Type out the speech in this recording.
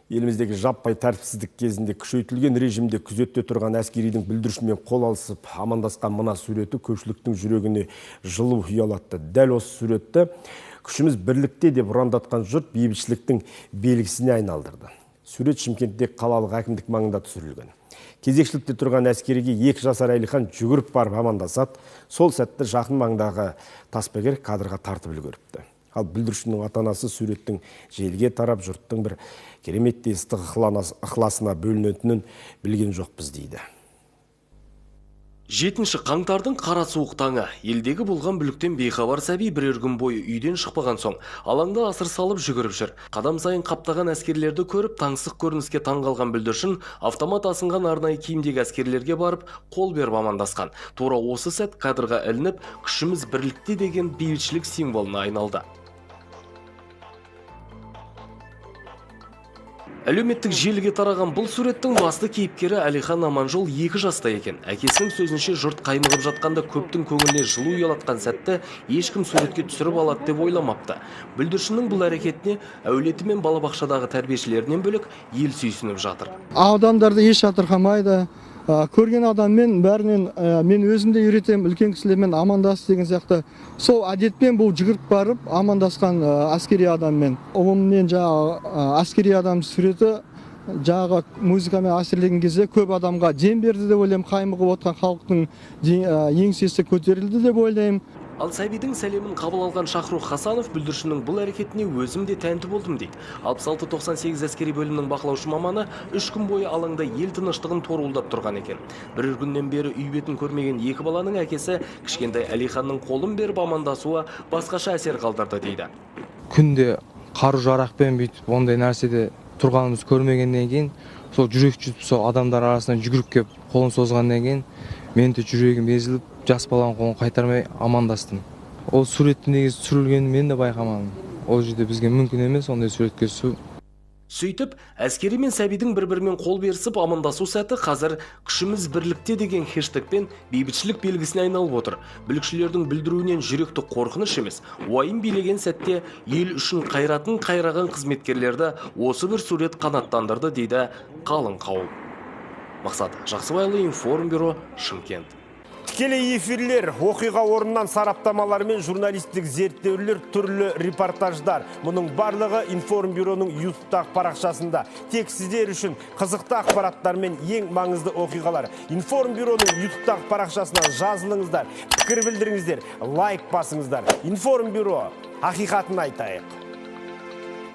Еліміздегі жаппай тәртіпсіздік кезінде күшейтілген режимде күзетте тұрған әскеридің бүлдіршінмен қол алысып амандасқан мына суреті көпшіліктің жүрегіне жылу ұялатты. Дәл осы суретті күшіміз бірлікте деп ұрандатқан жұрт бейбітшіліктің белгісіне айналдырды. Сурет Шымкентте қалалық әкімдік маңында түсірілген. Кезекшілікте тұрған әскериге 2 жасар Әлихан жүгіріп барып амандасады. Сол сәтті жақын маңдағы таспагер кадрға тартып үлгеріпті. Ал бүлдіршіннің ата-анасы суреттің желіге тарап жұрттың бір кереметтей ыстық ықыласына бөлінетінін білген жоқпыз дейді. 7 қаңтардың қара суық таңы. Елдегі болған бүліктен бейхабар сәби бірер күн бойы үйден шықпаған соң алаңда асыр салып жүгіріп жүр. Қадам сайын қаптаған әскерлерді көріп таңсық көрініске таңғалған бүлдіршін автомат асынған арнайы киімдегі әскерлерге барып қол беріп амандасқан. Тура осы сәт кадрға ілініп, күшіміз бірлікте деген бейбітшілік символына айналды. Әлеуметтік желіге тараған бұл суреттің басты кейіпкері Әлихан Аманжол 2 жаста екен. Әкесінің сөзінше жұрт қаймығып жатқанда көптің көңіліне жылу ұялатқан сәтті ешкім суретке түсіріп алады деп ойламапты. Бүлдіршіннің бұл әрекетіне әулеті мен балабақшадағы тәрбиешілерінен бөлек ел сүйсініп жатыр. Адамдарды еш жатырқамайды. Көрген адаммен бәрінен мен өзімде үйретемін, үлкен кісілермен амандас деген сияқты. Сол әдетпен бұл жүгіріп барып амандасқан әскери адаммен. Ұлыммен әскери адам суреті музыкамен әсерлеген кезде көп адамға дем берді деп ойлаймын. Қаймығып отқан халықтың еңсесі көтерілді деп ойлаймын. Ал сәбидің сәлемін қабыл алған Шахрух Хасанов бүлдіршіннің бұл әрекетіне өзім де тәнті болдым дейді. 66-98 әскери бөлімнің бақылаушы маманы 3 күн бойы алаңда ел тыныштығын торуылдап тұрған екен. Бірер күннен бері үй бетін көрмеген 2 баланың әкесі кішкентай Әлиханның қолын беріп амандасуы басқаша әсер қалдырды дейді. Күнде қару-жарақпен бүйтіп ондай нәрседе тұрғанымыз көрмегеннен кейін, сол жүрек жұтып сол адамдар арасынан жүгіріп келіп қолын созғаннан кейін мен де жүрегім езіліп, жас баланың қолын қайтармай амандастым. Ол суреттің негізі түсірілгенін мен де байқамадым. Ол жерде бізге мүмкін емес ондай суретке түсу. Сөйтіп, әскери мен сәбидің бір-бірімен қол берісіп амандасу сәті қазір күшіміз бірлікте деген хештегпен бейбітшілік белгісіне айналып отыр. Бүлікшілердің бүлдіруінен жүректі қорқыныш емес, уайым билеген сәтте ел үшін қайратын қайраған қызметкерлерді осы бір сурет қанаттандырды дейді қалың қауым. Мақсат Жақсыбайлы, Информбюро, Шымкент. Тікелей эфирлер, оқиға орнынан сараптамалар мен журналистік зерттеулер, түрлі репортаждар. Мұның барлығы Информбюроның YouTube'тағы парақшасында. Тек сіздер үшін қызықты ақпараттар мен ең маңызды оқиғалар. Информбюроның YouTube'тағы парақшасына жазылыңыздар, пікір білдіріңіздер, лайк басыңыздар. Информбюро, ақиқатын айтайық.